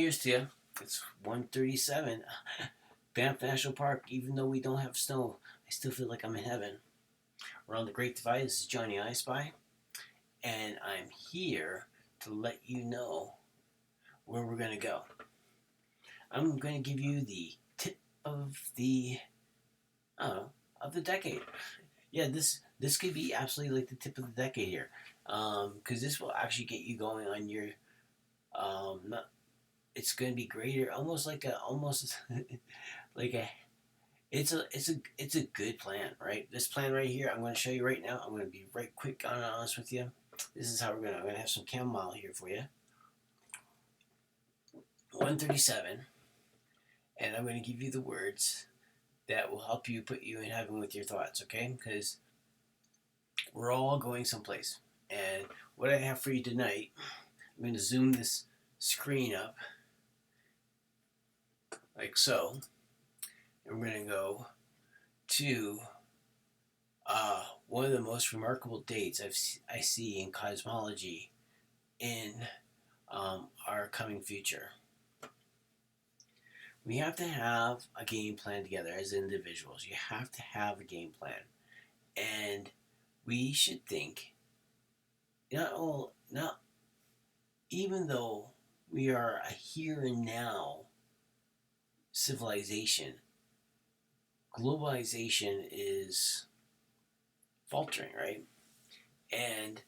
Here's to you. It's 1:37. Banff National Park. Even though we don't have snow, I still feel like I'm in heaven. We're on the Great Divide. This is Johnny I Spy, and I'm here to let you know where we're gonna go. I'm gonna give you the tip of the I don't know, of the decade. Yeah, this could be absolutely like the tip of the decade here, because this will actually get you going on your not. It's going to be greater, almost like a almost like a it's a good plan, right? This plan right here, I'm going to show you right now. I'm going to be right quick and honest with you. This is how I'm going to have some chamomile here for you. 137, and I'm going to give you the words that will help you put you in heaven with your thoughts, okay? Because we're all going someplace. And what I have for you tonight, I'm going to zoom this screen up like so. And we're going to go to one of the most remarkable dates I see in cosmology in our coming future. We have to have a game plan together as individuals. You have to have a game plan. And we should think, not even though we are a here and now civilization, globalization is faltering, right? And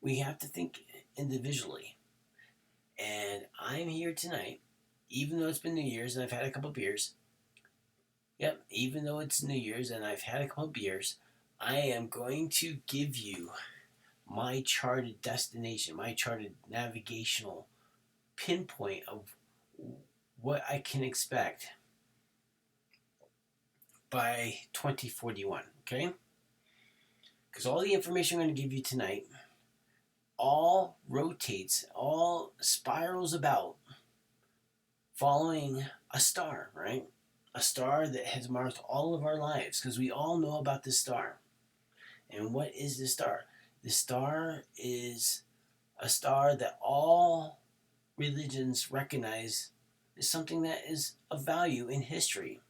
we have to think individually. And I'm here tonight, even though it's been New Year's and I've had a couple beers. Yep, even though it's New Year's and I've had a couple beers, I am going to give you my charted destination, my charted navigational pinpoint of what I can expect by 2041, okay? Because all the information I'm going to give you tonight all rotates, all spirals about following a star, right? A star that has marked all of our lives, because we all know about this star. And what is this star? The star is a star that all religions recognize is something that is of value in history.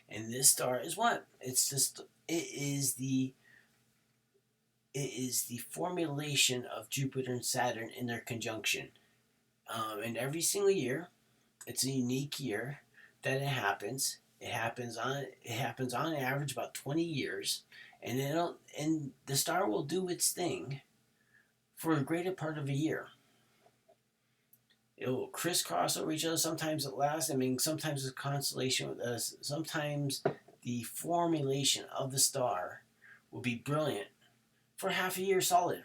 And this star is what? It is the formulation of Jupiter and Saturn in their conjunction. And every single year, it's a unique year that it happens. It happens on average about 20 years, and the star will do its thing for a greater part of a year. It will crisscross over each other. Sometimes it lasts. Sometimes it's constellation with us. Sometimes the formulation of the star will be brilliant for half a year solid,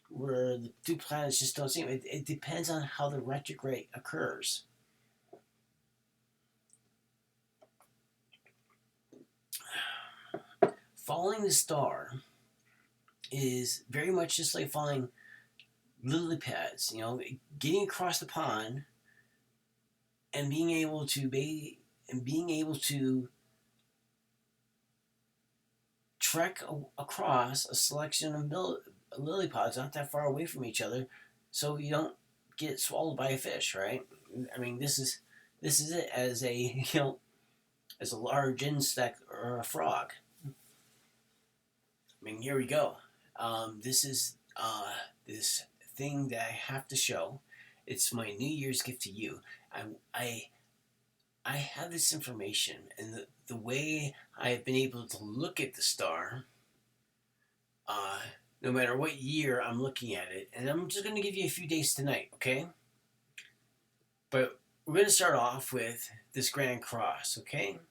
where the two planets just don't seem. It depends on how the retrograde occurs. Following the star is very much just like following lily pads, getting across the pond and being able to trek across a selection of lily pods not that far away from each other, so you don't get swallowed by a fish, right? This is it as a as a large insect or a frog. Here we go. This is this thing that I have to show. It's my New Year's gift to you. I have this information, and the way I have been able to look at the star, no matter what year I'm looking at it, and I'm just going to give you a few days tonight, okay? But we're going to start off with this Grand Cross, okay?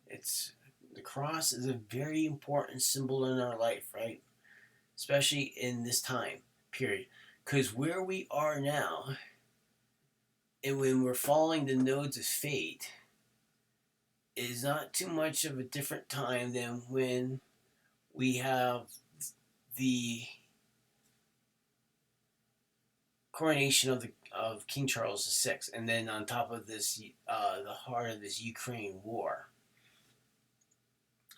The cross is a very important symbol in our life, right? Especially in this time period. Because where we are now, and when we're following the nodes of fate, is not too much of a different time than when we have the coronation of King Charles VI, and then on top of this, the heart of this Ukraine war.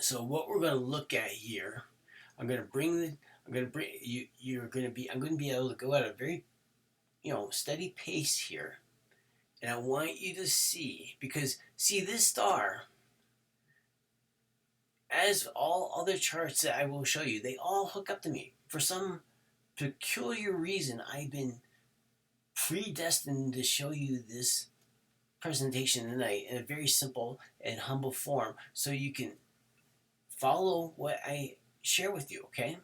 So what we're going to look at here, I'm going to be able to go at a very, steady pace here, And I want you to see, because see, this star, as all other charts that I will show you, they all hook up to me. For some peculiar reason, I've been predestined to show you this presentation tonight in a very simple and humble form so you can follow what I share with you, okay?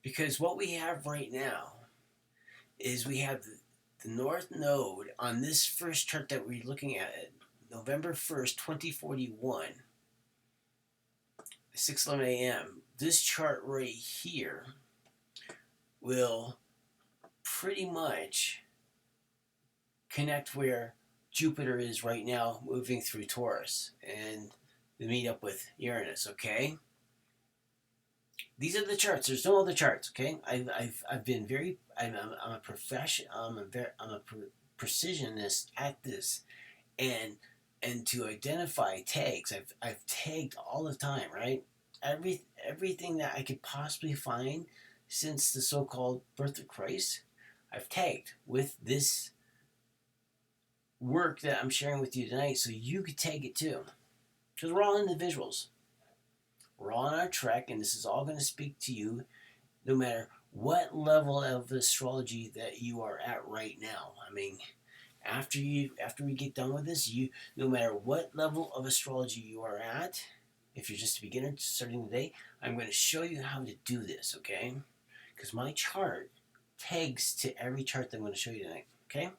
Because what we have right now is we have the North Node on this first chart that we're looking at, November 1st, 2041, 6:11 a.m. This chart right here will pretty much connect where Jupiter is right now, moving through Taurus, and to meet up with Uranus. Okay, these are the charts. There's no other charts. Okay, I've been very. I'm a profession. I'm a precisionist at this, and to identify tags. I've tagged all the time. Right, everything that I could possibly find since the so-called birth of Christ, I've tagged with this work that I'm sharing with you tonight, so you could tag it too. Because we're all individuals. We're all on our trek, and this is all going to speak to you no matter what level of astrology that you are at right now. I mean, after we get done with this, no matter what level of astrology you are at, if you're just a beginner starting the day, I'm going to show you how to do this, okay? Because my chart tags to every chart that I'm going to show you tonight, okay?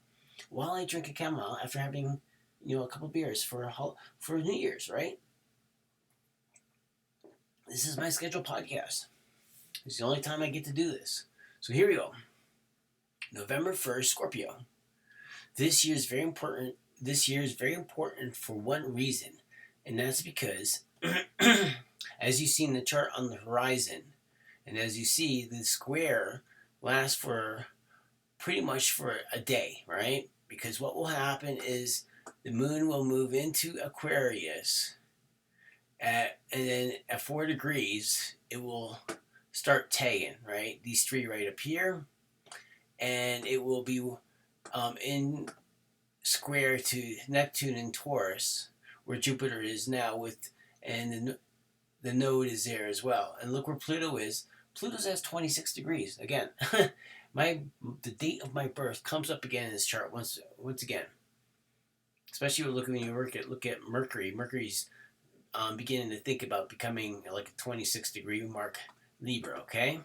While I drink a chamomile after having, a couple beers for New Year's, right? This is my scheduled podcast. It's the only time I get to do this. So here we go. November 1st, Scorpio. This year is very important. This year is very important for one reason, and that's because, as you see in the chart on the horizon, and as you see, the square lasts for pretty much for a day, right? Because what will happen is the moon will move into Aquarius, and then at 4 degrees, it will start tagging, right? These three right up here, and it will be in square to Neptune and Taurus, where Jupiter is now and the node is there as well. And look where Pluto is. Pluto's at 26 degrees. Again, the date of my birth comes up again in this chart once again. Especially when you look at Mercury. Mercury's beginning to think about becoming like a 26 degree mark Libra, okay?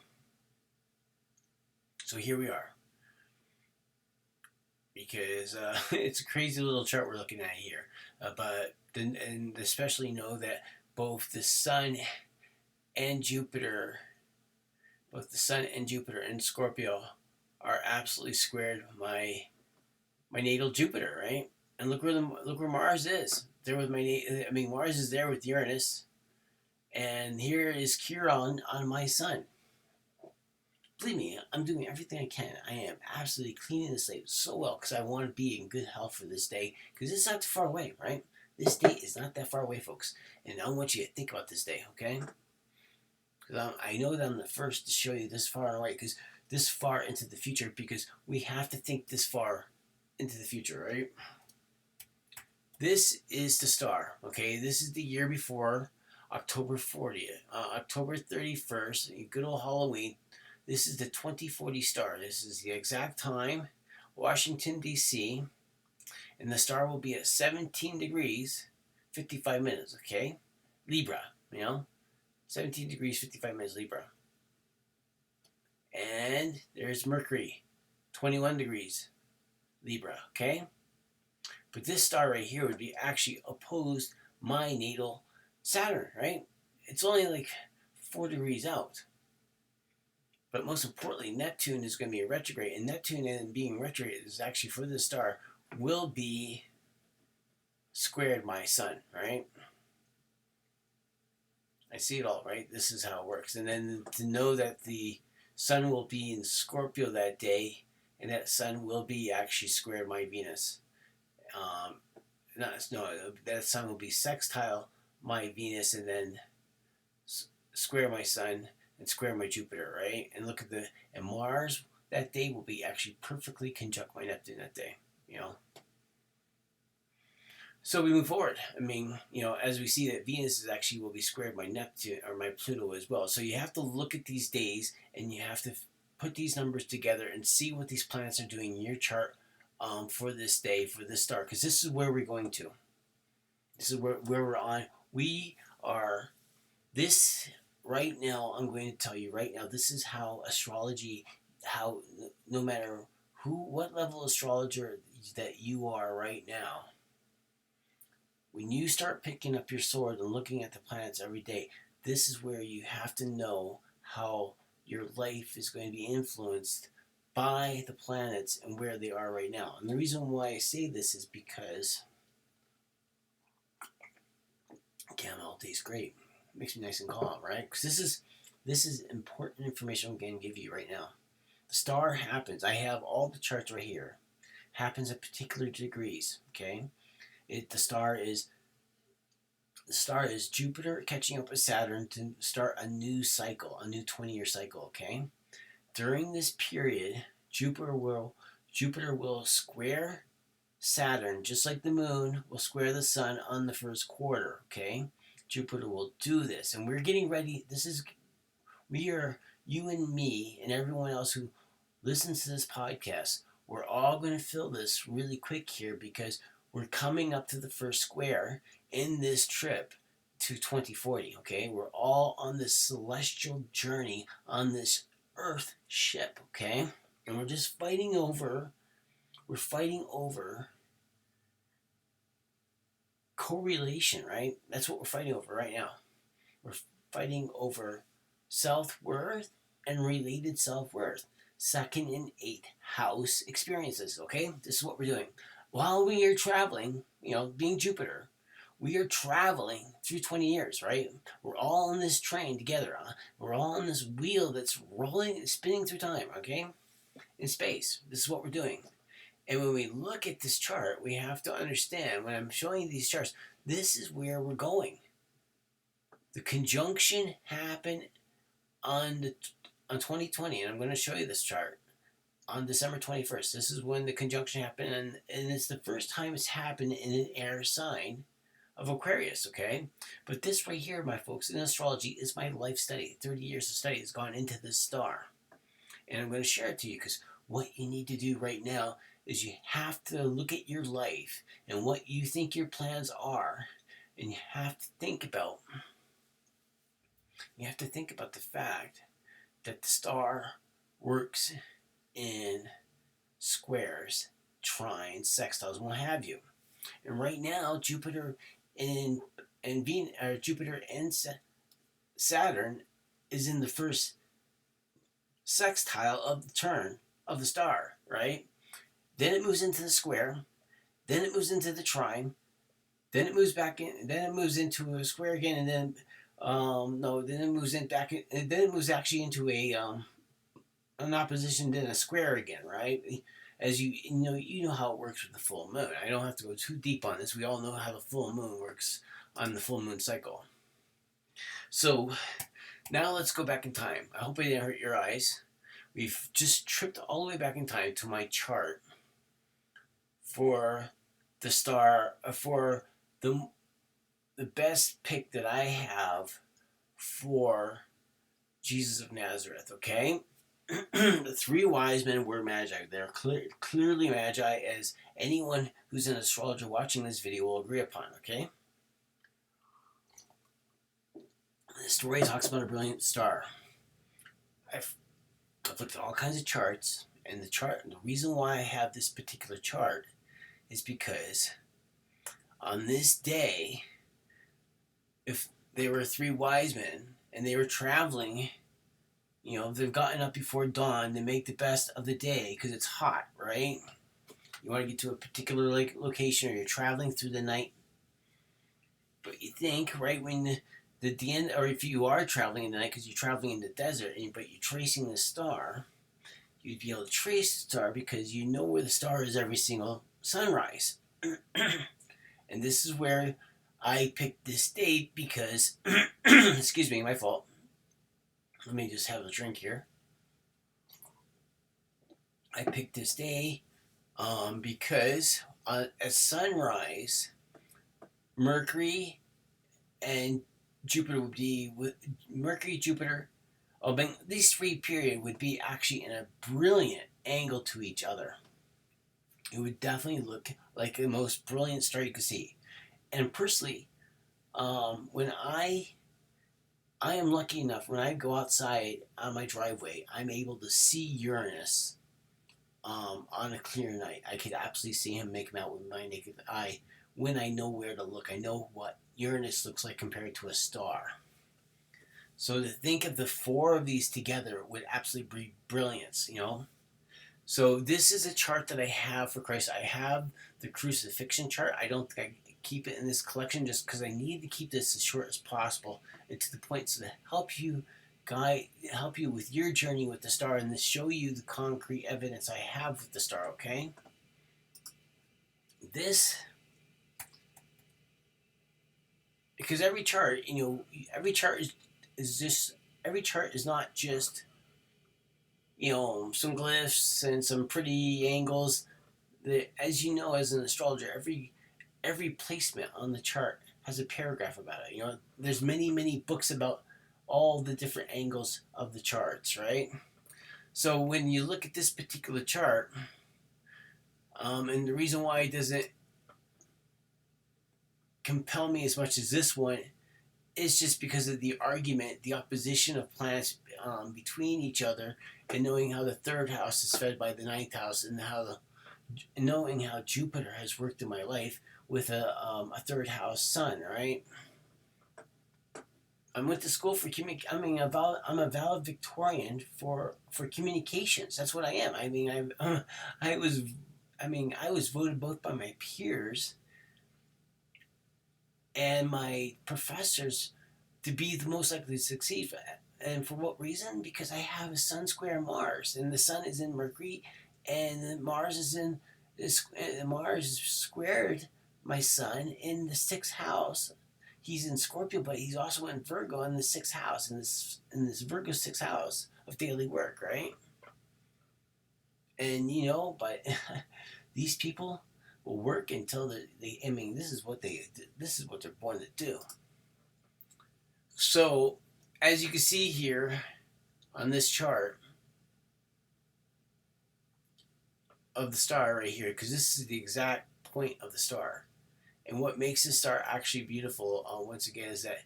So here we are. Because it's a crazy little chart we're looking at here. And especially know that both the Sun and Jupiter in Scorpio are absolutely squared my natal Jupiter, right? And look where Mars is. There with Mars is there with Uranus, and here is Chiron on my Sun. Believe me, I'm doing everything I can. I am absolutely cleaning the slate so well because I want to be in good health for this day because it's not too far away, right? This day is not that far away, folks. And I want you to think about this day, okay? Because I know that I'm the first to show you this far away, because this far into the future, because we have to think this far into the future, right? This is the star, okay? This is the year before October 40th, October 31st, good old Halloween. This is the 2040 star. This is the exact time, Washington, D.C., and the star will be at 17 degrees, 55 minutes, okay? Libra, 17 degrees, 55 minutes, Libra. And there's Mercury, 21 degrees, Libra, okay? But this star right here would be actually opposed my natal Saturn, right? It's only like 4 degrees out. But most importantly, Neptune is going to be a retrograde, and Neptune, and being retrograde, is actually for this star will be squared my Sun, right? I see it all, right? This is how it works. And then to know that the Sun will be in Scorpio that day, and that Sun will be actually squared my Venus. That Sun will be sextile my Venus, and then square my Sun and square my Jupiter, right? And look at and Mars that day will be actually perfectly conjunct my Neptune that day, So we move forward. I mean, as we see that Venus is actually will be squared by Neptune or by Pluto as well. So you have to look at these days and you have to put these numbers together and see what these planets are doing in your chart for this day, for this star, because this is where we're going to. This is where we're on. We are this right now. I'm going to tell you right now. This is how astrology, how no matter what level astrologer that you are right now, when you start picking up your sword and looking at the planets every day, this is where you have to know how your life is going to be influenced by the planets and where they are right now. And the reason why I say this is because camel tastes great. It makes me nice and calm, right? Because this is important information I'm going to give you right now. The star happens. I have all the charts right here. Happens at particular degrees. Okay, the star is Jupiter catching up with Saturn to start a new cycle, a new 20-year cycle. Okay, during this period, Jupiter will square Saturn, just like the moon will square the sun on the first quarter. Okay, Jupiter will do this, and we're getting ready. You and me and everyone else who listens to this podcast. We're all going to fill this really quick here because we're coming up to the first square in this trip to 2040. Okay, we're all on this celestial journey on this Earth ship. Okay, and we're just fighting over. We're fighting over correlation, right? That's what we're fighting over right now. We're fighting over self-worth and related self-worth. Second and eighth house experiences, okay? This is what we're doing. While we are traveling, being Jupiter, we are traveling through 20 years, right? We're all on this train together. Huh? We're all on this wheel that's rolling, spinning through time, okay? In space. This is what we're doing. And when we look at this chart, we have to understand, when I'm showing you these charts, this is where we're going. The conjunction happened on 2020, and I'm going to show you this chart on December 21st. This is when the conjunction happened, and it's the first time it's happened in an air sign of Aquarius, okay? But this right here, my folks, in astrology is my life study. 30 years of study has gone into this star. And I'm going to share it to you because what you need to do right now is you have to look at your life and what you think your plans are, and you have to think about the fact that the star works in squares, trines, sextiles, and what have you. And right now, Jupiter and Venus, or Jupiter and Saturn is in the first sextile of the turn of the star, right? Then it moves into the square, then it moves into the trine, then it moves back in, then it moves into a square again, and then then it moves in back in, and then it moves actually into an opposition, then a square again, right? As you know how it works with the full moon. I don't have to go too deep on this. We all know how the full moon works on the full moon cycle. So now let's go back in time. I hope I didn't hurt your eyes. We've just tripped all the way back in time to my chart for the star, for the best pick that I have for Jesus of Nazareth, okay? The three wise men were magi. They're clearly magi, as anyone who's an astrologer watching this video will agree upon, okay? The story talks about a brilliant star. I've looked at all kinds of charts, and the reason why I have this particular chart is because on this day, if they were three wise men and they were traveling, they've gotten up before dawn to make the best of the day because it's hot, right? You want to get to a particular location, or you're traveling through the night. But you think, right, when the end, or if you are traveling in the night because you're traveling in the desert, but you're tracing the star, you'd be able to trace the star because you know where the star is every single sunrise. And this is where I picked this date because, excuse me, my fault. Let me just have a drink here. I picked this day because at sunrise, Mercury and Jupiter would be with Mercury, Jupiter. Oh, but these three period would be actually in a brilliant angle to each other. It would definitely look like the most brilliant star you could see. And personally, when I am lucky enough when I go outside on my driveway, I'm able to see Uranus on a clear night. I could absolutely see him make him out with my naked eye when I know where to look. I know what Uranus looks like compared to a star. So to think of the four of these together would absolutely be brilliance, you know? So this is a chart that I have for Christ. I have the crucifixion chart. I don't think I keep it in this collection just because I need to keep this as short as possible and to the point so to help you with your journey with the star and to show you the concrete evidence I have with the star, okay? This, because every chart, every chart is just, every chart is not just, some glyphs and some pretty angles. As you know, as an astrologer, every placement on the chart has a paragraph about it. There's many books about all the different angles of the charts, right? So when you look at this particular chart, and the reason why it doesn't compel me as much as this one is just because of the argument, the opposition of planets between each other, and knowing how the third house is fed by the ninth house, and knowing how Jupiter has worked in my life with a third house sun, right? I went to school for I'm a valedictorian for communications. That's what I am. I was I was voted both by my peers and my professors to be the most likely to succeed. And for what reason? Because I have a sun square Mars, and the sun is in Mercury, and Mars squared my sun in the sixth house. He's in Scorpio, but he's also in Virgo in the sixth house, in this Virgo sixth house of daily work, right? And but these people will work until this is what they're born to do. So, as you can see here on this chart of the star right here, because this is the exact point of the star. And what makes this star actually beautiful, once again, is that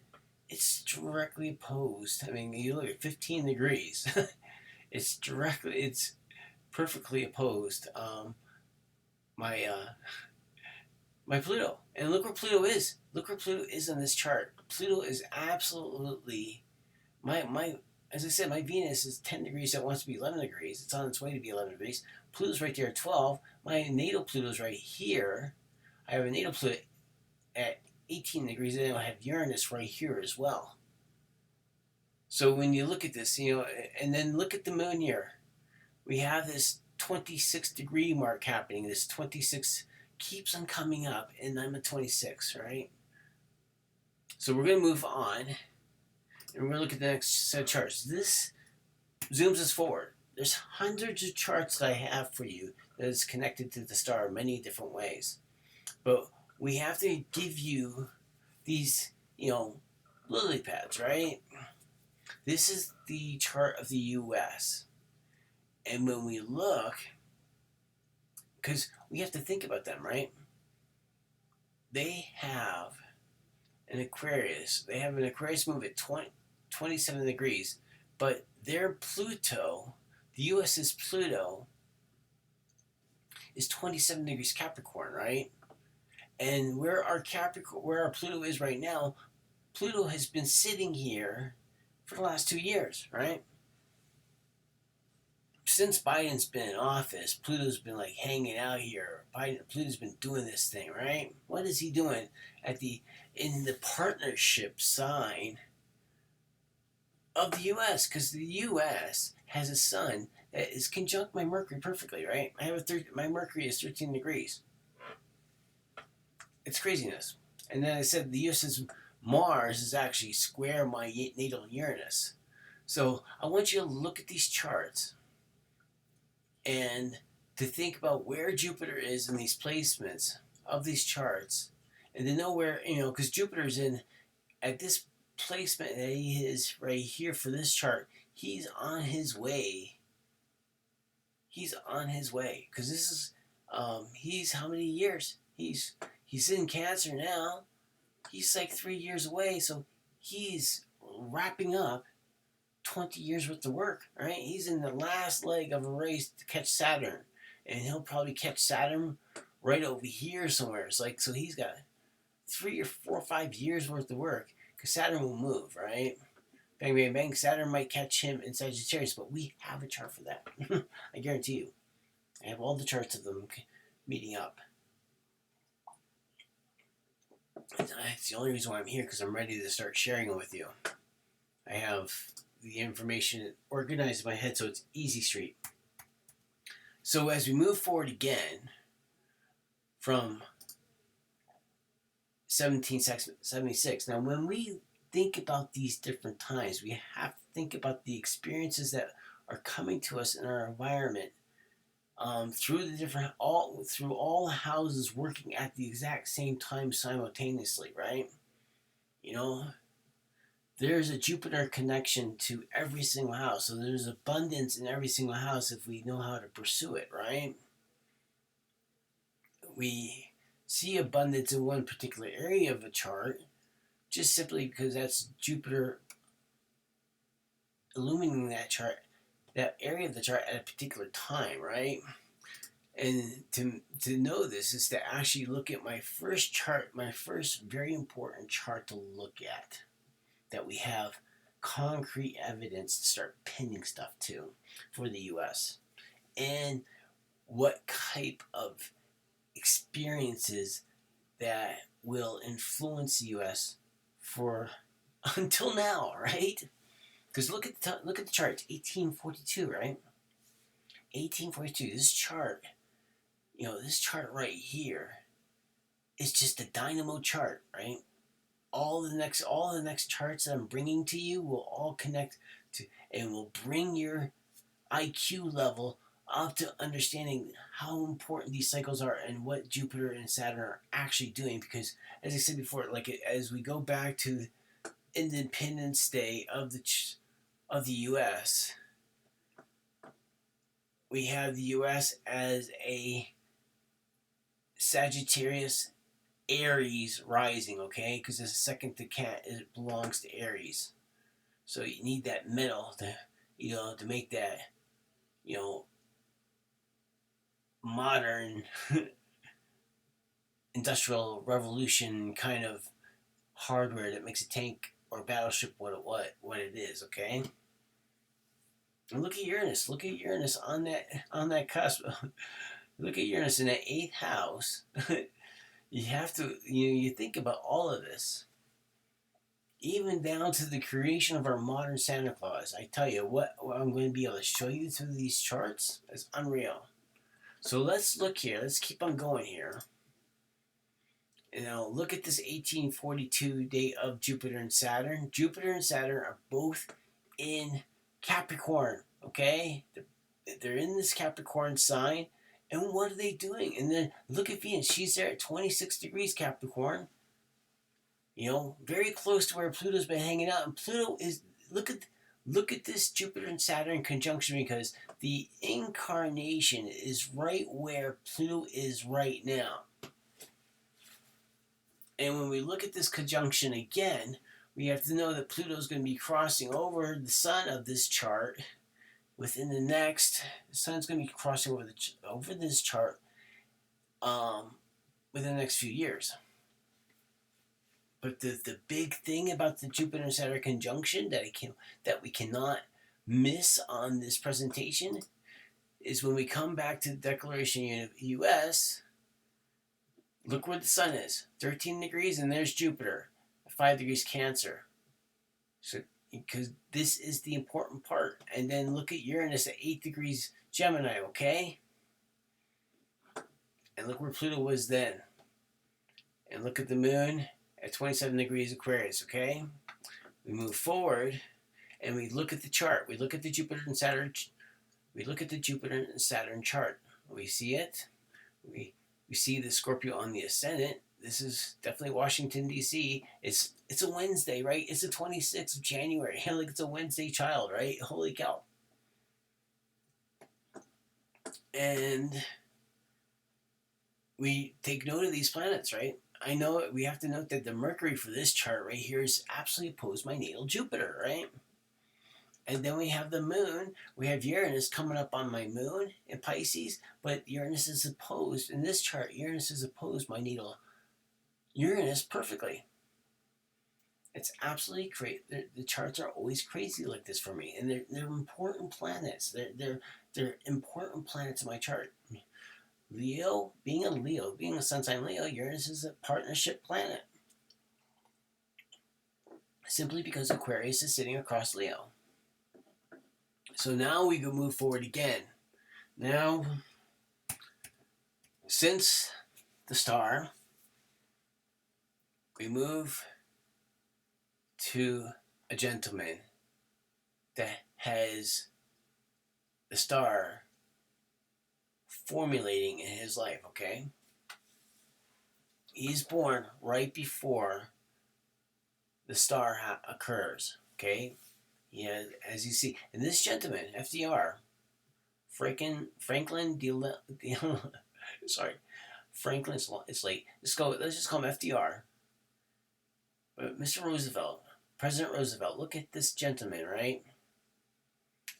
it's directly opposed. You look at 15 degrees. it's perfectly opposed. My Pluto. And look where Pluto is. Look where Pluto is on this chart. Pluto is absolutely as I said, my Venus is 10 degrees, so it wants to be 11 degrees. It's on its way to be 11 degrees. Pluto's right there at 12. My natal Pluto's right here. I have a natal Pluto at 18 degrees, and then I have Uranus right here as well. So when you look at this, and then look at the moon here. We have this 26 degree mark happening. This 26 keeps on coming up, and I'm at 26, right? So we're going to move on, and we're going to look at the next set of charts. This zooms us forward. There's hundreds of charts that I have for you that is connected to the star in many different ways. But we have to give you these, lily pads, right? This is the chart of the U.S. And when we look, because we have to think about them, right? They have an Aquarius. They have an Aquarius move at 27 degrees. But their Pluto, the U.S.'s Pluto, is 27 degrees Capricorn, right? And where our Pluto is right now, Pluto has been sitting here for the last 2 years, right? Since Biden's been in office, Pluto's been like hanging out here. Pluto's been doing this thing, right? What is he doing in the partnership sign of the U.S.? Because the U.S. has a sun that is conjunct my Mercury perfectly, right? My Mercury is 13 degrees. It's craziness. And then I said the U.S.'s Mars is actually square my natal Uranus. So I want you to look at these charts and to think about where Jupiter is in these placements of these charts and to know where, because Jupiter's in at this placement that he is right here for this chart. He's on his way. He's on his way because this is he's how many years? He's in Cancer now. He's like 3 years away, so he's wrapping up 20 years worth of work, right? He's in the last leg of a race to catch Saturn, and he'll probably catch Saturn right over here somewhere. It's like, so he's got 3 or 4 or 5 years worth of work because Saturn will move, right? Bang, bang, bang. Saturn might catch him in Sagittarius, but we have a chart for that. I guarantee you. I have all the charts of them meeting up. It's the only reason why I'm here, because I'm ready to start sharing it with you. I have the information organized in my head, so it's easy street. So as we move forward again from 1776, now when we think about these different times, we have to think about the experiences that are coming to us in our environment through all the houses working at the exact same time simultaneously, right? There's a Jupiter connection to every single house, so there's abundance in every single house if we know how to pursue it, right? We see abundance in one particular area of a chart just simply because that's Jupiter illuminating that area of the chart at a particular time, right? And to know this is to actually look at my first chart, my first very important chart to look at, that we have concrete evidence to start pinning stuff to for the U.S. and what type of experiences that will influence the U.S. for until now, right? Because look at the chart. It's 1842, right? 1842. This chart, this chart right here is just a dynamo chart, right? All the next charts that I'm bringing to you will all connect to and will bring your IQ level up to understanding how important these cycles are and what Jupiter and Saturn are actually doing. Because, as I said before, as we go back to Independence Day of the U.S., we have the U.S. as a Sagittarius Aries rising, okay? Because the second decan, it belongs to Aries. So you need that metal to make that, modern industrial revolution kind of hardware that makes a tank or battleship what it is, okay? And look at Uranus. Look at Uranus on that cusp. Look at Uranus in that 8th house. You have to, you think about all of this, even down to the creation of our modern Santa Claus. I tell you what I'm going to be able to show you through these charts is unreal. So let's look here. Let's keep on going here. Look at this 1842 date of Jupiter and Saturn. Jupiter and Saturn are both in Capricorn, okay? They're in this Capricorn sign. And what are they doing? And then look at Venus. She's there at 26 degrees Capricorn. Very close to where Pluto's been hanging out. And Pluto is, look at this Jupiter and Saturn conjunction, because the incarnation is right where Pluto is right now. And when we look at this conjunction again, we have to know that Pluto's going to be crossing over the sun of this chart within the sun's going to be crossing over this chart within the next few years. But the big thing about the Jupiter and Saturn conjunction that we cannot miss on this presentation is when we come back to the Declaration of the U.S., look where the sun is, 13 degrees, and there's Jupiter, 5 degrees Cancer. So, because this is the important part. And then look at Uranus at 8 degrees Gemini, okay? And look where Pluto was then. And look at the moon at 27 degrees Aquarius, okay? We move forward and we look at the chart. We look at the Jupiter and Saturn. We look at the Jupiter and Saturn chart. We see it. We see the Scorpio on the ascendant. this is definitely Washington D.C. It's a Wednesday, right? It's the 26th of January. Like it's a Wednesday child, right? Holy cow! And we take note of these planets, right? I know we have to note that the Mercury for this chart right here is absolutely opposed to my natal Jupiter, right? And then we have the moon. We have Uranus coming up on my moon in Pisces, but Uranus is opposed. In this chart, Uranus is opposed my natal Uranus perfectly. It's absolutely crazy. The charts are always crazy like this for me, and they're important planets. They're important planets in my chart. Leo, being a sun sign Leo, Uranus is a partnership planet. Simply because Aquarius is sitting across Leo. So now we can move forward again. Now, since the star, we move to a gentleman that has the star formulating in his life, okay? He's born right before the star occurs, okay? Yeah, as you see, and this gentleman, FDR, Franklin sorry, Franklin, it's late. Let's just call him FDR. But Mr. Roosevelt, President Roosevelt, look at this gentleman, right?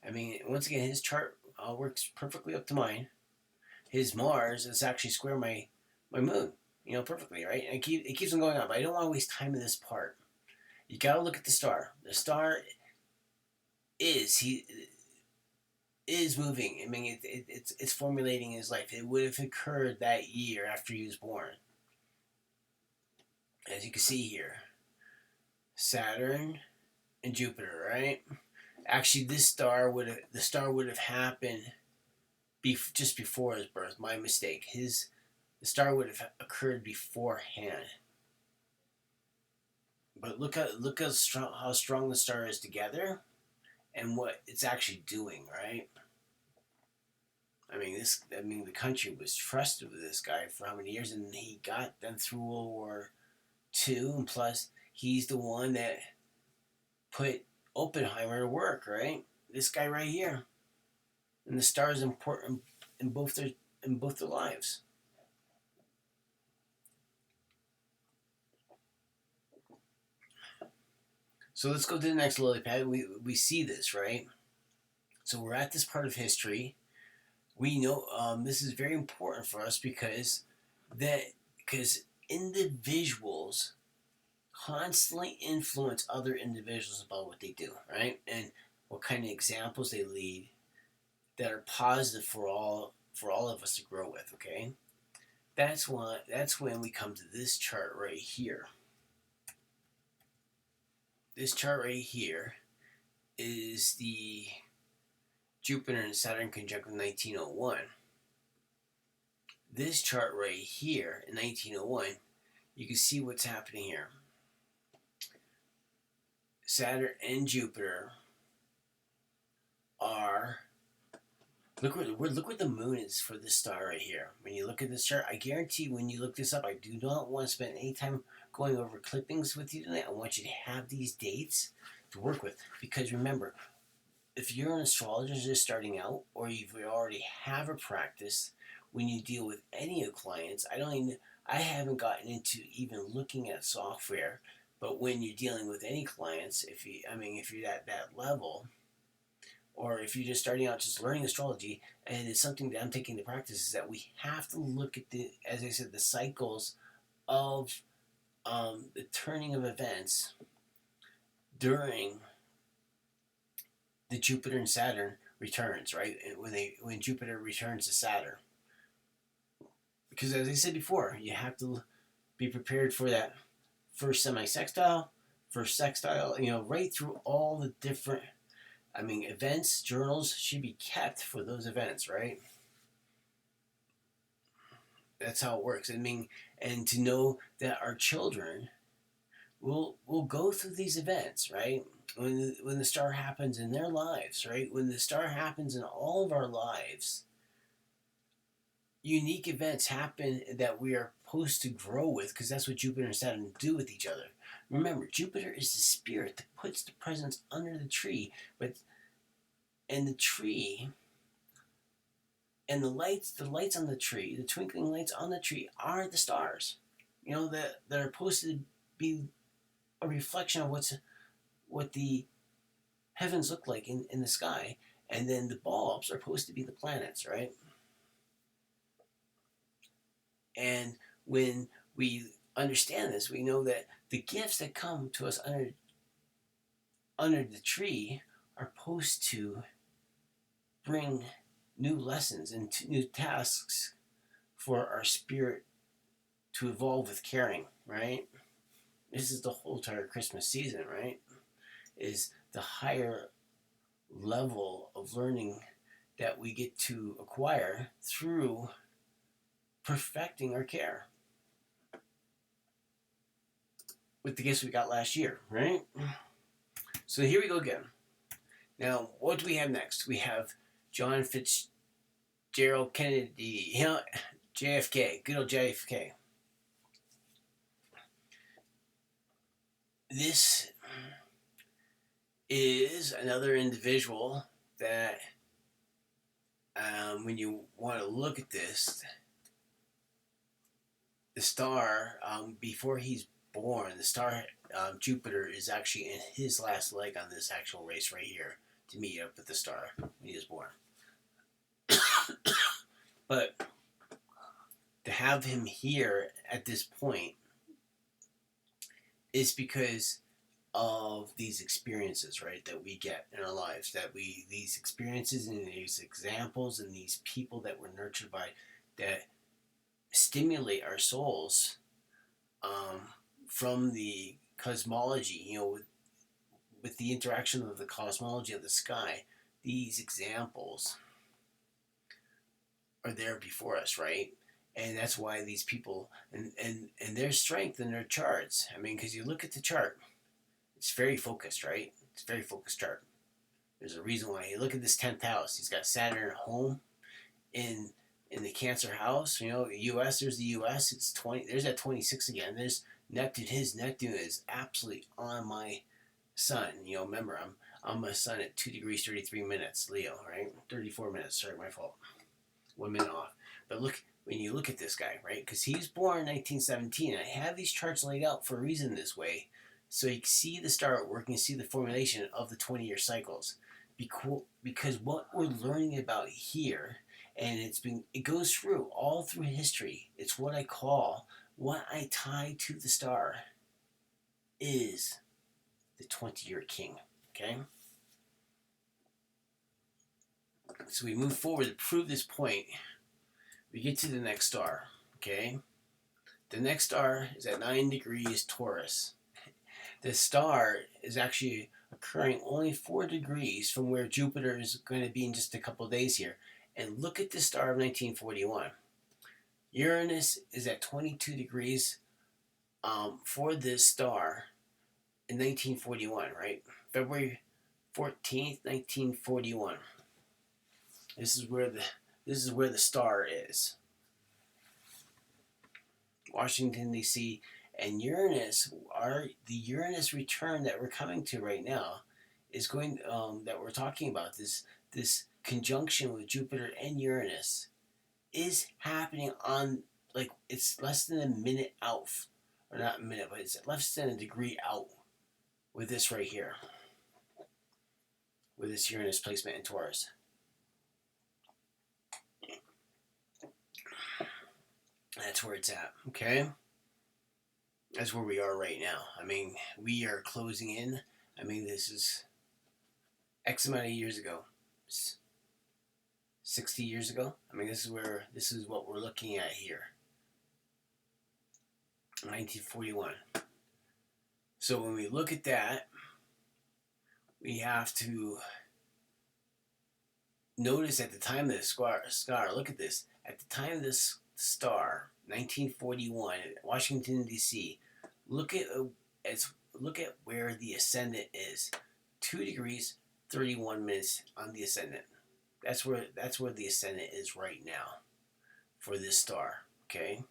I mean, once again, his chart works perfectly up to mine. His Mars is actually square my moon, perfectly, right? And it keeps on going on, but I don't want to waste time in this part. You gotta look at the star. The star is moving. I mean, it's formulating his life. It would have occurred that year after he was born. As you can see here, Saturn and Jupiter, right? Actually, the star would have happened just before his birth. My mistake. The star would have occurred beforehand. But look how strong the star is together, and what it's actually doing, right? I mean, the country was trusted with this guy for how many years, and he got them through World War II, and plus, he's the one that put Oppenheimer to work, right? This guy right here, and the star is important in both their lives. So let's go to the next lily pad. We see this, right? So we're at this part of history. We know this is very important for us because individuals constantly influence other individuals about what they do, right? And what kind of examples they lead that are positive for all of us to grow with, okay? That's when we come to this chart right here. This chart right here is the Jupiter and Saturn conjunction 1901. This chart right here in 1901, you can see what's happening here. Saturn and Jupiter are look where the moon is for this star right here. When you look at this chart, I guarantee when you look this up, I do not want to spend any time going over clippings with you tonight. I want you to have these dates to work with, because remember, if you're an astrologist just starting out, or you already have a practice, when you deal with any of clients, I haven't gotten into even looking at software, but when you're dealing with any clients, if you're at that level, or if you're just starting out just learning astrology, and it's something that I'm taking to practice, is that we have to look at as I said, the cycles of the turning of events during the Jupiter and Saturn returns, right? When Jupiter returns to Saturn. Because as I said before, you have to be prepared for that first semi-sextile, right through all the different, events, journals should be kept for those events, right? That's how it works. And to know that our children will go through these events, right? When the star happens in their lives, right? When the star happens in all of our lives, unique events happen that we are supposed to grow with, because that's what Jupiter and Saturn do with each other. Remember, Jupiter is the spirit that puts the presents under the tree, and the tree and the lights on the tree, the twinkling lights on the tree are the stars. That are supposed to be a reflection of what the heavens look like in the sky, and then the bulbs are supposed to be the planets, right? And when we understand this, we know that the gifts that come to us under the tree are supposed to bring new lessons and new tasks for our spirit to evolve with caring, right? This is the whole entire Christmas season, right? Is the higher level of learning that we get to acquire through perfecting our care with the gifts we got last year, right? So here we go again. Now, what do we have next? We have John Fitzgerald Kennedy, JFK, good old JFK. This is another individual that, when you want to look at this, the star, before he's born, the star Jupiter is actually in his last leg on this actual race right here to meet up with the star when he was born. But to have him here at this point is because of these experiences, right, that we get in our lives, these experiences and these examples and these people that we're nurtured by that stimulate our souls, from the cosmology, with the interaction of the cosmology of the sky. These examples are there before us, right? And that's why these people and their strength in their charts. I mean, because you look at the chart, it's very focused, right? It's a very focused chart. There's a reason why. You look at this 10th house. He's got Saturn at home in the Cancer house. U.S. There's the U.S. It's 20. There's that 26 again. There's Neptune. His Neptune is absolutely on my sun. Remember, I'm my sun at 2 degrees 33 minutes. Leo, right? 34 minutes. Sorry, my fault. 1 minute off. But look, when you look at this guy, right? Because he was born in 1917. I have these charts laid out for a reason this way, so you can see the star at work and you see the formulation of the 20-year cycles. Because what we're learning about here, and it goes through all through history. It's what I tie to the star is the 20-year king. Okay? So we move forward to prove this point. We get to the next star. Okay? The next star is at 9 degrees Taurus. The star is actually occurring only 4 degrees from where Jupiter is going to be in just a couple of days here. And look at the star of 1941. Uranus is at 22 degrees for this star in 1941, right? February 14th, 1941. This is where the star is. Washington, D.C., and Uranus, the Uranus return that we're coming to right now is going, that we're talking about, this conjunction with Jupiter and Uranus is happening on, like, it's less than a minute out, or not a minute, but it's less than a degree out with this right here, with this Uranus placement in Taurus. That's where it's at, okay? That's where we are right now. I mean, we are closing in. I mean, this is X amount of years ago. 60 years ago. I mean, this is what we're looking at here. 1941. So when we look at that, we have to notice at the time of this star, look at this. At the time of this star, 1941, Washington, D.C., look at where the ascendant is. 2 degrees, 31 minutes on the ascendant. That's where the ascendant is right now for this star, okay?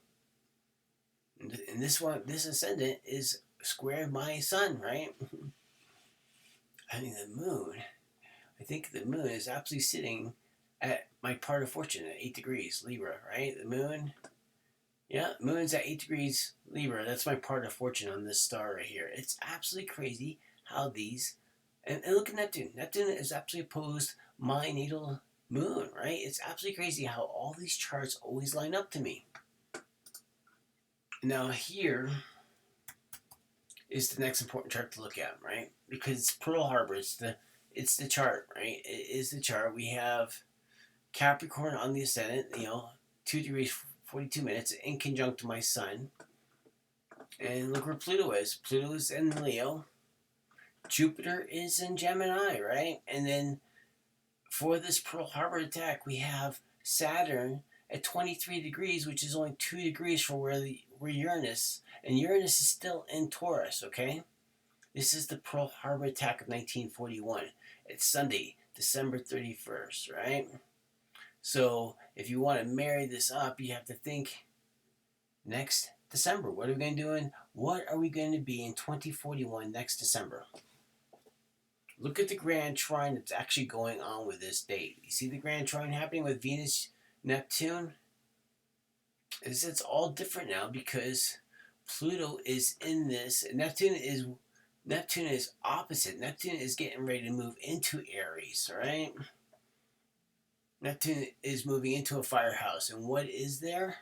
And this ascendant is square my sun, right? I mean, the moon. I think the moon is absolutely sitting at my part of fortune at 8 degrees Libra, right? The moon, yeah, moon's at 8 degrees Libra. That's my part of fortune on this star right here. It's absolutely crazy how these, and look at Neptune. Neptune is absolutely opposed my natal moon, right? It's absolutely crazy how all these charts always line up to me. Now here is the next important chart to look at, right? Because Pearl Harbor, it's the chart, right? It is the chart. We have Capricorn on the ascendant, 2 degrees 42 minutes in conjunct to my sun. And look where Pluto is. Pluto is in Leo. Jupiter is in Gemini, right? And then for this Pearl Harbor attack, we have Saturn at 23 degrees, which is only 2 degrees from where Uranus, and Uranus is still in Taurus, okay? This is the Pearl Harbor attack of 1941. It's Sunday, December 31st, right? So if you want to marry this up, you have to think next December. What are we going to do what are we going to be in 2041 next December? Look at the grand trine that's actually going on with this date. You see the grand trine happening with Venus, Neptune? It's all different now because Pluto is in this. Neptune is opposite. Neptune is getting ready to move into Aries, right? Neptune is moving into a firehouse. And what is there?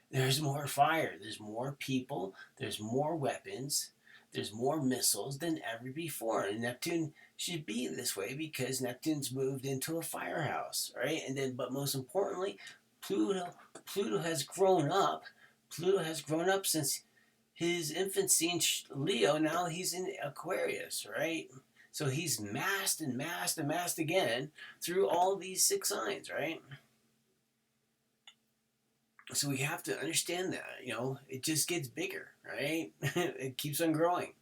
There's more fire. There's more people. There's more weapons. There's more missiles than ever before. And Neptune should be this way because Neptune's moved into a firehouse, right? And then, but most importantly, Pluto has grown up. Pluto has grown up since his infancy in Leo. Now he's in Aquarius, right? So he's massed and massed and massed again through all these 6 signs, right? So we have to understand that, it just gets bigger, right? It keeps on growing.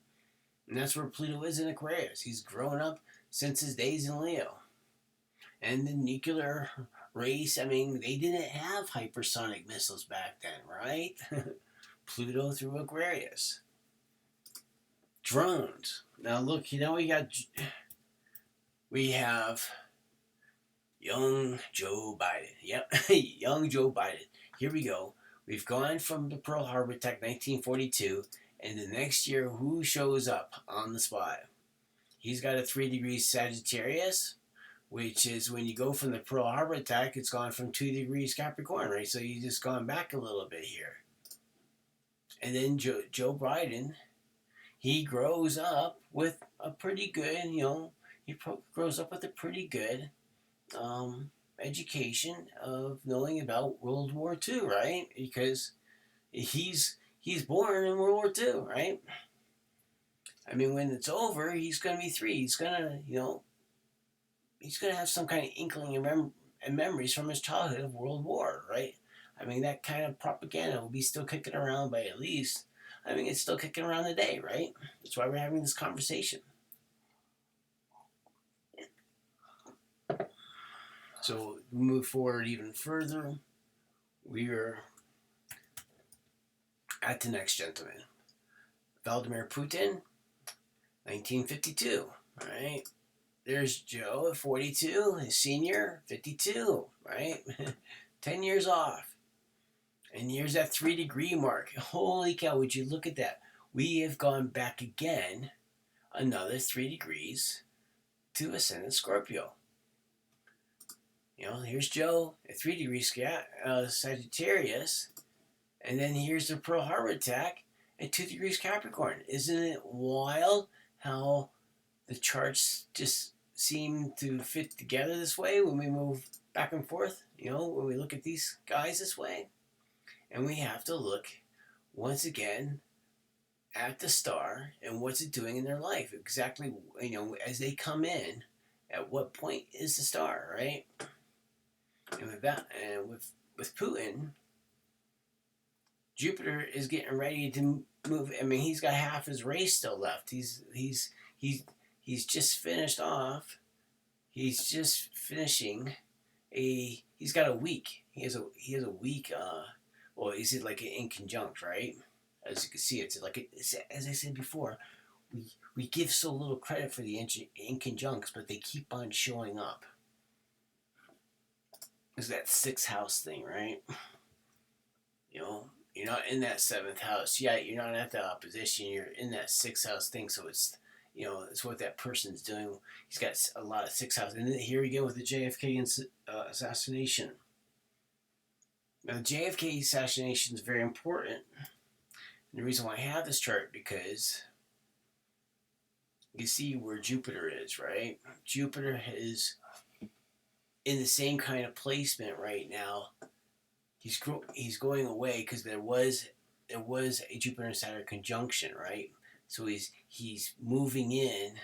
And that's where Pluto is in Aquarius. He's grown up since his days in Leo. And the nuclear race, I mean, they didn't have hypersonic missiles back then, right? Pluto through Aquarius. Drones. Now look, we have young Joe Biden. Yep, young Joe Biden. Here we go. We've gone from the Pearl Harbor attack 1942, and the next year, who shows up on the spot? He's got a 3 degrees Sagittarius, which is when you go from the Pearl Harbor attack, it's gone from 2 degrees Capricorn, right? So you just gone back a little bit here. And then Joe Biden, he grows up with a pretty good, grows up with a pretty good education of knowing about World War II, right? Because he's born in World War II, right? I mean, when it's over, he's going to be 3. He's going to, he's going to have some kind of inkling and memories from his childhood of World War, right? I mean, that kind of propaganda will be still kicking around by at least, I mean, it's still kicking around today, right? That's why we're having this conversation. So we move forward even further. We are at the next gentleman. Vladimir Putin, 1952, right? There's Joe at 42, his senior, 52, right? 10 years off. And here's that 3 degree mark. Holy cow, would you look at that? We have gone back again another 3 degrees to Ascendant Scorpio. Here's Joe at 3 degrees Sagittarius. And then here's the Pearl Harbor attack at 2 degrees Capricorn. Isn't it wild how the charts just seem to fit together this way when we move back and forth? When we look at these guys this way. And we have to look, once again, at the star and what's it doing in their life. Exactly, as they come in, at what point is the star, right? And with that, and with Putin, Jupiter is getting ready to move. I mean, he's got half his race still left. He's just finished off. He's just finishing He's got a week. He has a week. Well, is it like in conjunct, right? As you can see, it's like it's, as I said before, we give so little credit for the inconjuncts, but they keep on showing up. It's that sixth house thing, right? You know, you're not in that seventh house. Yeah, you're not at the opposition. You're in that sixth house thing. So it's, it's what that person's doing. He's got a lot of sixth house. And then here we go with the JFK assassination. Now, the JFK assassination is very important. And the reason why I have this chart, because you see where Jupiter is, right? Jupiter is in the same kind of placement right now. He's going away because there was a Jupiter and Saturn conjunction, right? So he's moving in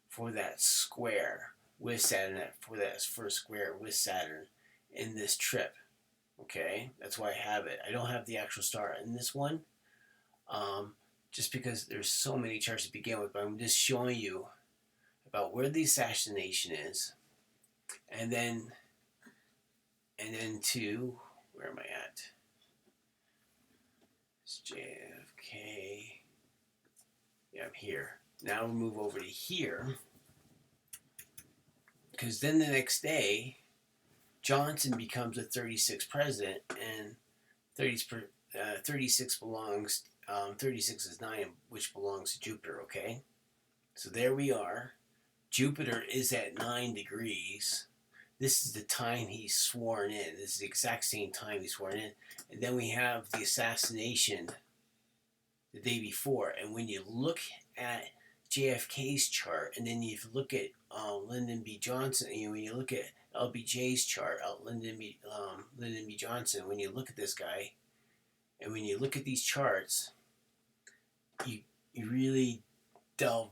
for that square with Saturn, for that first square with Saturn in this trip. Okay, that's why I have it. I don't have the actual star in this one, just because there's so many charts to begin with. But I'm just showing you about where the assassination is, and then to where am I at? It's JFK. Yeah, I'm here. Now we'll move over to here, because then the next day, Johnson becomes a 36th president, and 36 belongs. 36 is 9, which belongs to Jupiter. Okay, so there we are. Jupiter is at 9 degrees. This is the time he's sworn in. This is the exact same time he's sworn in. And then we have the assassination the day before. And when you look at JFK's chart, and then you look at Lyndon B. Johnson, when you look at LBJ's chart, Lyndon B. Johnson, when you look at this guy, and when you look at these charts, you really delve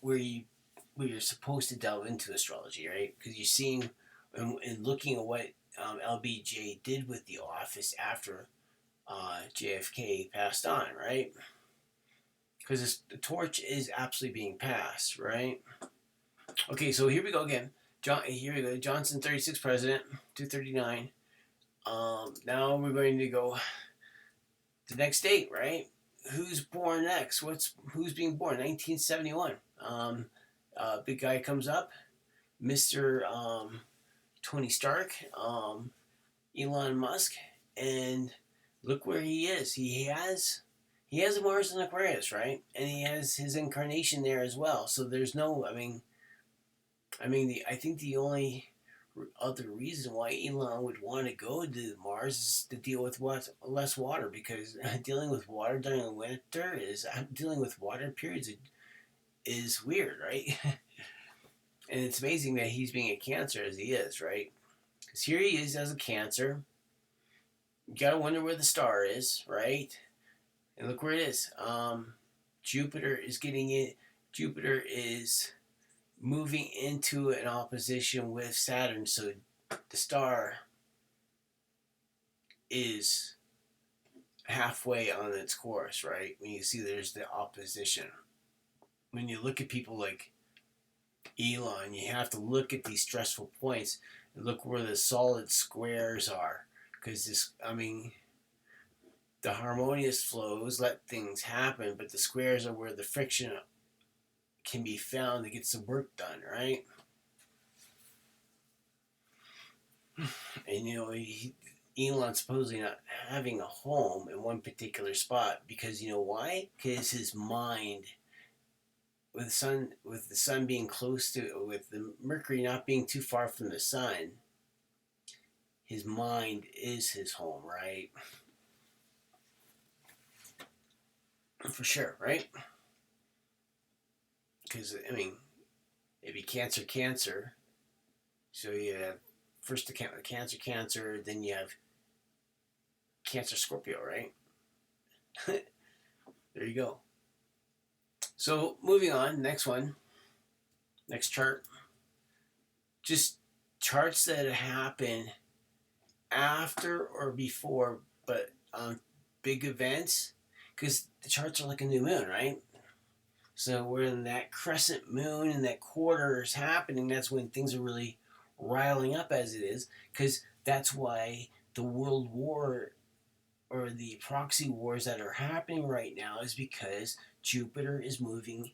where you're supposed to delve into astrology, right? Because you're seeing and looking at what LBJ did with the office after JFK passed on, right? Because the torch is absolutely being passed, right? Okay, so here we go again. Here we go. Johnson, 36th president, 239. Now we're going to go the next date, right? Who's born next? Who's being born? 1971. Big guy comes up, Mr. Tony Stark, Elon Musk, and look where he is. He has a Mars and Aquarius, right? And he has his incarnation there as well. So there's no, I think the only other reason why Elon would want to go to Mars is to deal with less water, because dealing with water during the winter dealing with water periods is weird, right? And it's amazing that he's being a Cancer as he is, right? Because here he is as a Cancer. You gotta wonder where the star is, right? And look where it is. Jupiter is getting it. Jupiter is moving into an opposition with Saturn, so the star is halfway on its course, right? When you see there's the opposition. When you look at people like Elon, you have to look at these stressful points and look where the solid squares are, because the harmonious flows let things happen, but the squares are where the friction can be found to get some work done, right? And Elon's supposedly not having a home in one particular spot because why? Because his mind, with the sun being close to, with the Mercury not being too far from the sun, his mind is his home, right? For sure, right? Because it'd be Cancer. So you have first the Cancer, then you have Cancer Scorpio, right? There you go. So moving on, next chart. Just charts that happen after or before, but big events, because the charts are like a new moon, right? So when that crescent moon and that quarter is happening, that's when things are really riling up as it is, because that's why the World War or the proxy wars that are happening right now is because Jupiter is moving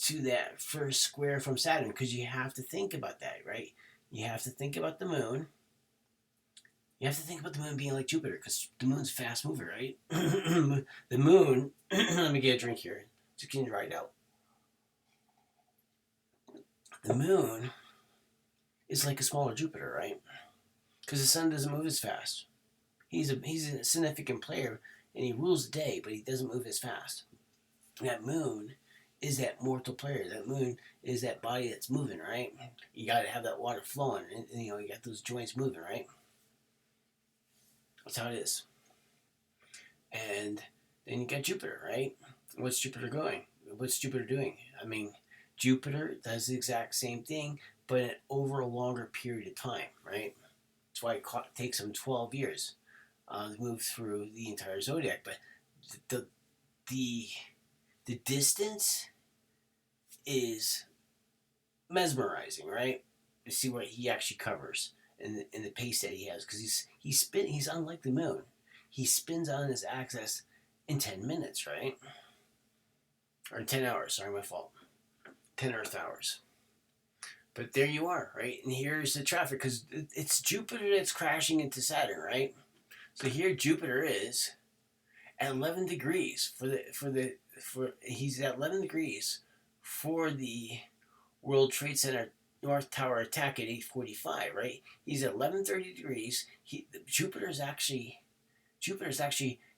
to that first square from Saturn, because you have to think about that, right? You have to think about the moon. You have to think about the moon being like Jupiter, because the moon's a fast mover, right? The moon, let me get a drink here. Just getting dried out. The moon is like a smaller Jupiter, right? Because the sun doesn't move as fast. He's a significant player, and he rules the day, but he doesn't move as fast. And that moon is that mortal player. That moon is that body that's moving, right? You got to have that water flowing, and you got those joints moving, right? That's how it is. And then you got Jupiter, right? What's Jupiter going? What's Jupiter doing? I mean, Jupiter does the exact same thing, but over a longer period of time, right? That's why it takes him 12 years to move through the entire zodiac. But the the the distance is mesmerizing, right? To see what he actually covers in the pace that he has, because he's unlike the moon. He spins on his axis in 10 minutes, right? Or in 10 hours. Sorry, my fault. 10 Earth hours. But there you are, right? And here's the traffic, because it's Jupiter that's crashing into Saturn, right? So here Jupiter is at 11 degrees he's at 11 degrees for the World Trade Center North Tower attack at 8:45, right? He's at 11:30 degrees. Jupiter's actually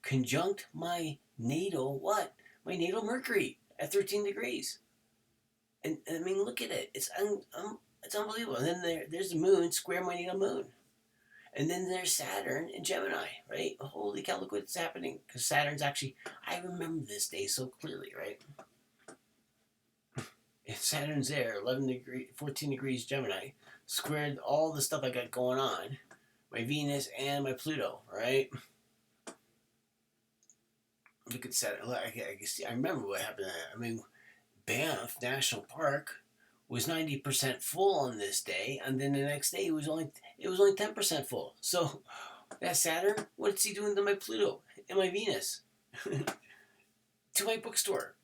conjunct my natal My natal Mercury at 13 degrees. And I mean, look at it. It's unbelievable. And then there's the moon, square my natal moon. And then there's Saturn and Gemini, right? Holy cow, look what's happening. Because Saturn's actually, I remember this day so clearly, right? If Saturn's there, 14 degrees Gemini, squared all the stuff I got going on, my Venus and my Pluto, right? Look at Saturn. I remember what happened. I mean, Banff National Park was 90% full on this day, and then the next day it was only 10% full. So that Saturn, what's he doing to my Pluto and my Venus? To my bookstore.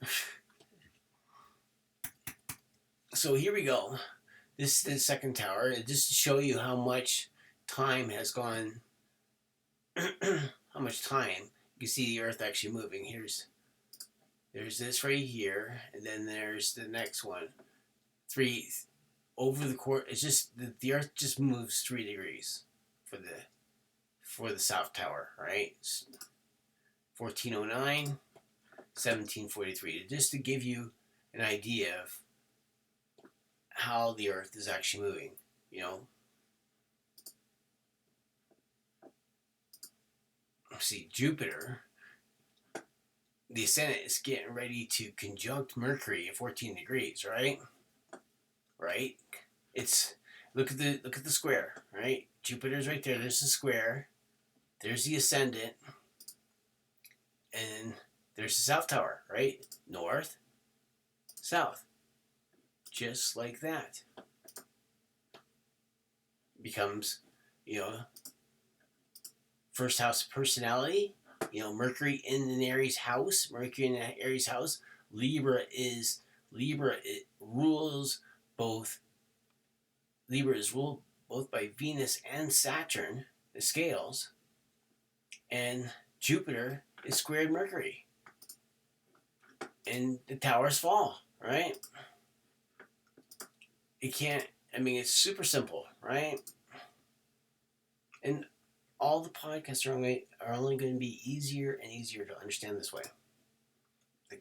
So here we go. This is the second tower, just to show you how much time has gone. How much time you can see the Earth actually moving. There's this right here, and then there's the next one. Over the course. It's just the Earth just moves 3 degrees for the South Tower, right? 1409, 1743. Just to give you an idea of how the Earth is actually moving, See, Jupiter, the ascendant, is getting ready to conjunct Mercury at 14 degrees, right? Right? Look at the square, right? Jupiter's right there. There's the square. There's the ascendant, and there's the South Tower, right? North, south, just like that. Becomes, first house personality. Mercury in an Aries house. Libra is ruled both by Venus and Saturn, the scales, and Jupiter is squared Mercury. And the towers fall, right? It's super simple, right? And all the podcasts are only going to be easier and easier to understand this way. The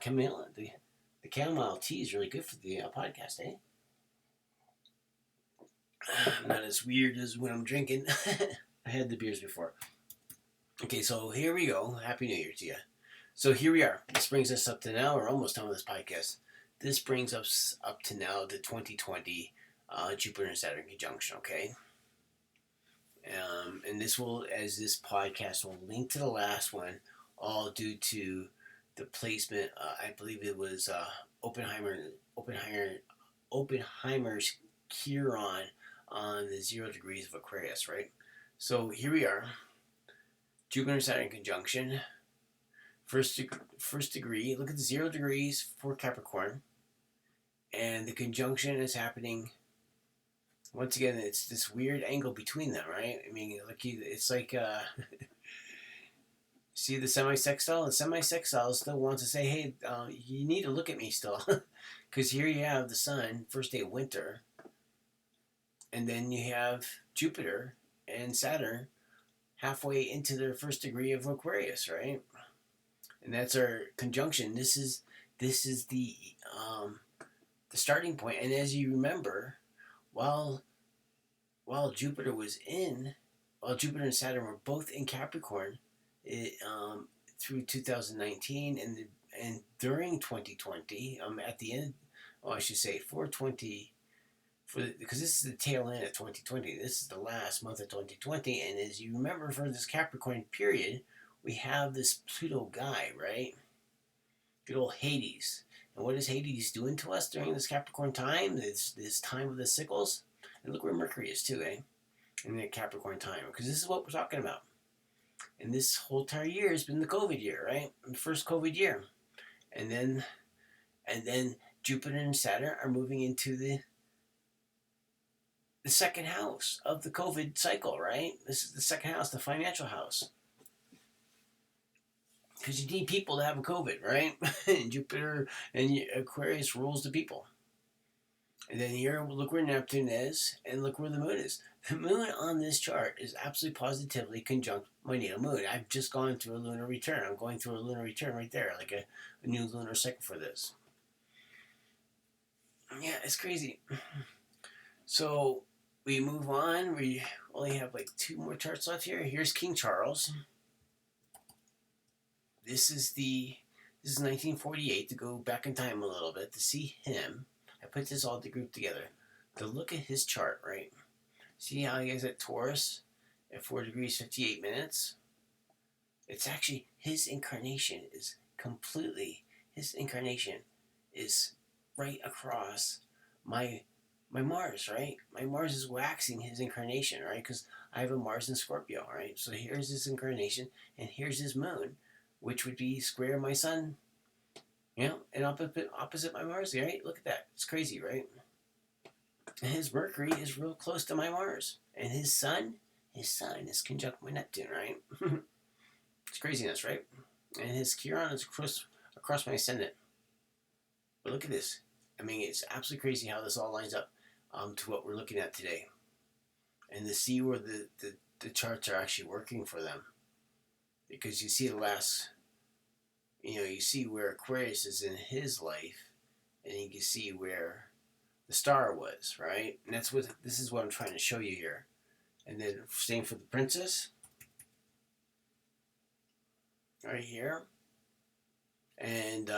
chamomile tea is really good for the podcast, eh? Not as weird as when I'm drinking. I had the beers before. Okay, so here we go. Happy New Year to you. So here we are. This brings us up to now. We're almost done with this podcast. This brings us up to now the 2020 Jupiter and Saturn conjunction, okay? And this podcast will link to the last one, all due to the placement. I believe it was Oppenheimer's Chiron on the 0 degrees of Aquarius, right? So here we are. Jupiter and Saturn conjunction. First degree. Look at the 0 degrees for Capricorn. And the conjunction is happening. Once again, it's this weird angle between them, right? I mean, it's like see the semi-sextile? The semi-sextile still wants to say, hey, you need to look at me still. Because here you have the sun, first day of winter. And then you have Jupiter and Saturn halfway into their first degree of Aquarius, right? And that's our conjunction. This is the starting point. And as you remember, while Jupiter and Saturn were both in Capricorn, through 2019 and during 2020, at the end, I should say 420, because this is the tail end of 2020. This is the last month of 2020, and as you remember, for this Capricorn period, we have this Pluto guy, right? Good old Hades. And what is Hades doing to us during this Capricorn time? This time of the sickles. And look where Mercury is too, in the Capricorn time, because this is what we're talking about. And this whole entire year has been the COVID year, right? The first COVID year. And then Jupiter and Saturn are moving into the second house of the COVID cycle, right? This is the second house, the financial house. Because you need people to have a COVID, right? And Jupiter and Aquarius rules the people. And then here, look where Neptune is, and look where the moon is. The moon on this chart is absolutely positively conjunct my natal moon. I've just gone through a lunar return. I'm going through a lunar return right there, like a new lunar cycle for this. Yeah, it's crazy. So we move on. We only have like 2 more charts left here. Here's King Charles. This is 1948, to go back in time a little bit to see him. I put this all to group together to look at his chart, right? See how he is at Taurus at 4 degrees 58 minutes? It's actually his incarnation is right across my Mars, right? My Mars is waxing his incarnation, right? Because I have a Mars in Scorpio, right? So here's his incarnation, and here's his moon, which would be square my sun, and opposite my Mars, right? Look at that. It's crazy, right? And his Mercury is real close to my Mars. And his sun is conjunct my Neptune, right? It's craziness, right? And his Chiron is across my ascendant. But look at this. I mean, it's absolutely crazy how this all lines up to what we're looking at today. And to see where the charts are actually working for them. Because you see you see where Aquarius is in his life, and you can see where the star was, right? And this is what I'm trying to show you here. And then same for the princess, right here. And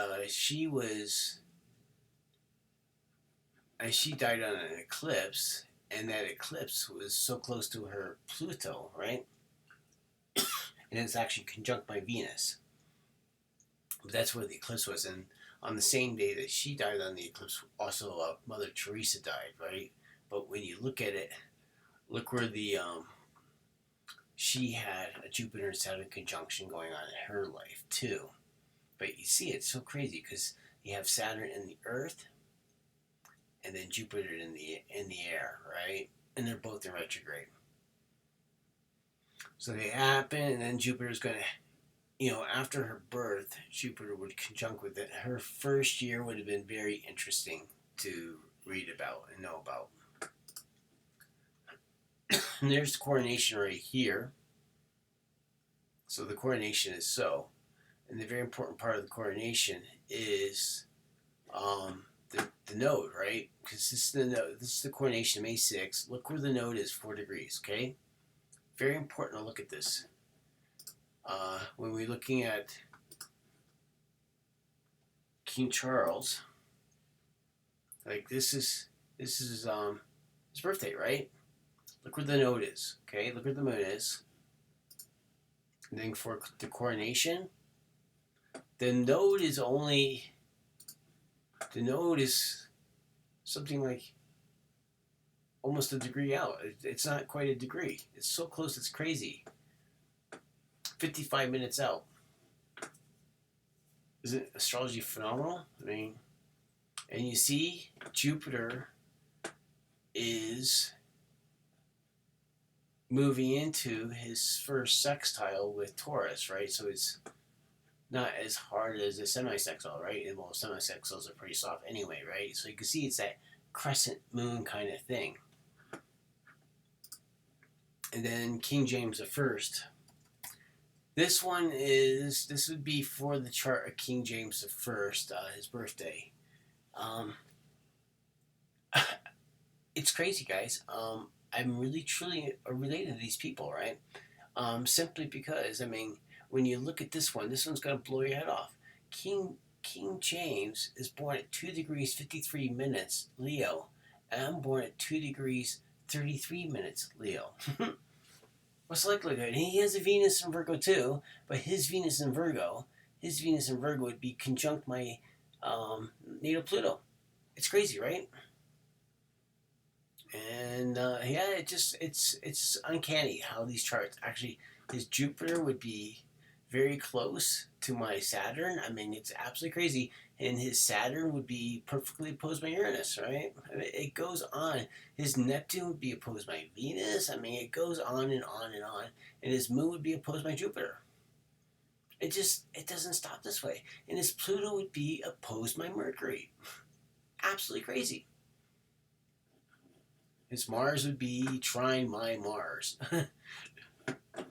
she died on an eclipse, and that eclipse was so close to her Pluto, right? And it's actually conjunct my Venus. But that's where the eclipse was. And on the same day that she died on the eclipse, also Mother Teresa died, right? But when you look at it, look where she had a Jupiter and Saturn conjunction going on in her life too. But you see, it's so crazy because you have Saturn in the Earth, and then Jupiter in the air, right? And they're both in retrograde. So they happen, and then Jupiter's going to, after her birth, Jupiter would conjunct with it. Her first year would have been very interesting to read about and know about. And there's the coronation right here. So the coronation is so. And the very important part of the coronation is the node, right? Because this is the node. This is the coronation, May 6th. Look where the node is, 4 degrees, okay? Very important to look at this. When we're looking at King Charles, like this is his birthday, right? Look where the node is, okay? Look where the moon is. And then for the coronation, the node is something like almost a degree out. It's not quite a degree. It's so close, it's crazy. 55 minutes out. Isn't astrology phenomenal? I mean, and you see, Jupiter is moving into his first sextile with Taurus, right? So it's not as hard as a semisextile, right? And well, semisextiles are pretty soft anyway, right? So you can see it's that crescent moon kind of thing. And then King James I. This would be for the chart of King James I, his birthday. It's crazy, guys. I'm really truly related to these people, right? Simply because, I mean, when you look at this one's going to blow your head off. King James is born at 2 degrees 53 minutes, Leo, and I'm born at 2 degrees 33 minutes, Leo. What's the likelihood? And he has a Venus in Virgo too, but his Venus in Virgo would be conjunct my natal Pluto. It's crazy, right? And yeah, it's uncanny how these charts actually. His Jupiter would be very close to my Saturn. I mean, it's absolutely crazy. And his Saturn would be perfectly opposed by Uranus, right? I mean, it goes on. His Neptune would be opposed by Venus. I mean, it goes on and on and on. And his Moon would be opposed by Jupiter. It doesn't stop this way. And his Pluto would be opposed by Mercury. Absolutely crazy. His Mars would be trine my Mars.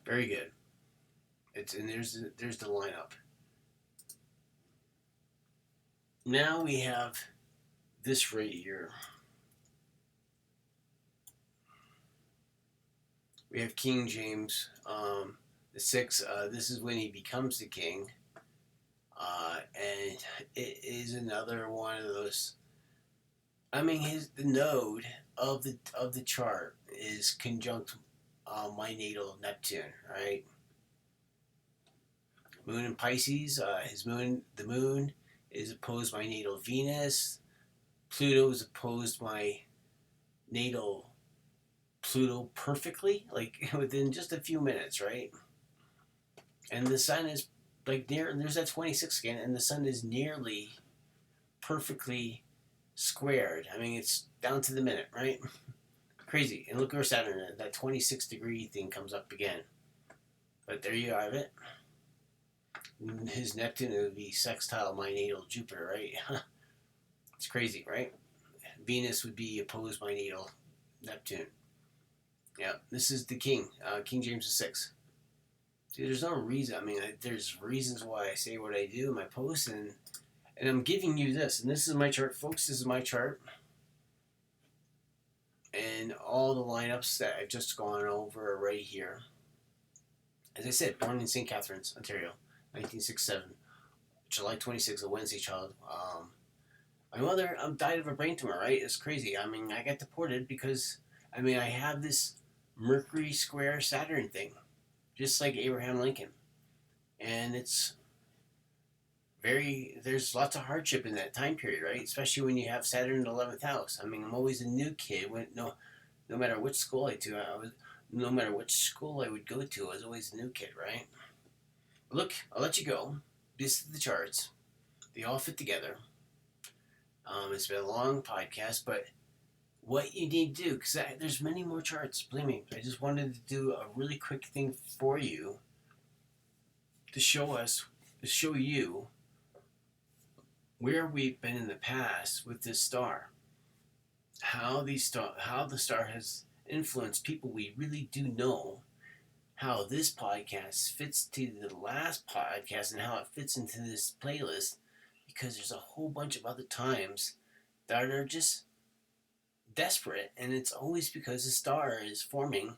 Very good. There's the lineup. Now we have this right here. We have King James the Sixth. This is when he becomes the king, and it is another one of those. I mean, the node of the chart is conjunct my natal Neptune, right? Moon in Pisces. The moon is opposed my natal Venus. Pluto is opposed my natal Pluto perfectly, like within just a few minutes, right? And the sun is like there's that 26 again, and the sun is nearly perfectly squared. I mean, it's down to the minute, right? Crazy. And look where Saturn is. That 26 degree thing comes up again. But there you have it. His Neptune would be sextile my natal Jupiter, right? It's crazy, right? Venus would be opposed my natal Neptune. Yeah, this is the king, King James VI. See, there's no reason. I mean, there's reasons why I say what I do in my posts, and I'm giving you this. And this is my chart, folks. This is my chart. And all the lineups that I've just gone over right here. As I said, born in St. Catharines, Ontario, 1967. July 26th, a Wednesday child. My mother died of a brain tumor, right? It's crazy. I mean, I got deported because, I have this Mercury square Saturn thing, just like Abraham Lincoln. And there's lots of hardship in that time period, right? Especially when you have Saturn in the 11th house. I mean, I'm always a new kid. No matter which school no matter which school I would go to, I was always a new kid, right? Look, I'll let you go. This is the charts. They all fit together. It's been a long podcast, but what you need to do, because there's many more charts, believe me. I just wanted to do a really quick thing for you to show you where we've been in the past with this star. How the star has influenced people we really do know. How this podcast fits to the last podcast and how it fits into this playlist, because there's a whole bunch of other times that are just desperate, and it's always because the star is forming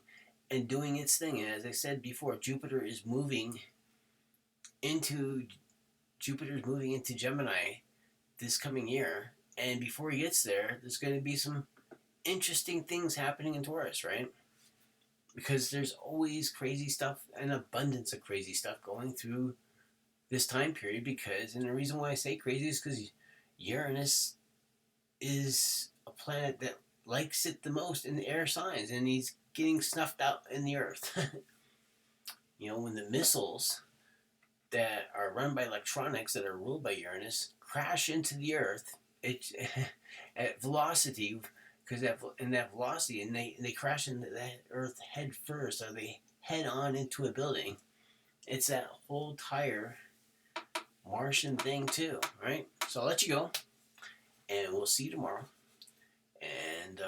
and doing its thing. And as I said before, Jupiter is moving into Gemini this coming year, and before he gets there, there's going to be some interesting things happening in Taurus, right? Because there's always crazy stuff, an abundance of crazy stuff going through this time period. And the reason why I say crazy is because Uranus is a planet that likes it the most in the air signs, and he's getting snuffed out in the Earth. When the missiles that are run by electronics that are ruled by Uranus crash into the Earth, it at velocity, because that velocity, and they crash into that Earth head first, or they head on into a building. It's that whole entire Martian thing too, right? So I'll let you go, and we'll see you tomorrow. And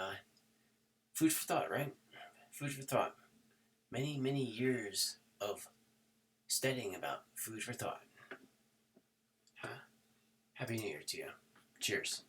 food for thought, right? Food for thought. Many, many years of studying about food for thought. Huh? Happy New Year to you. Cheers.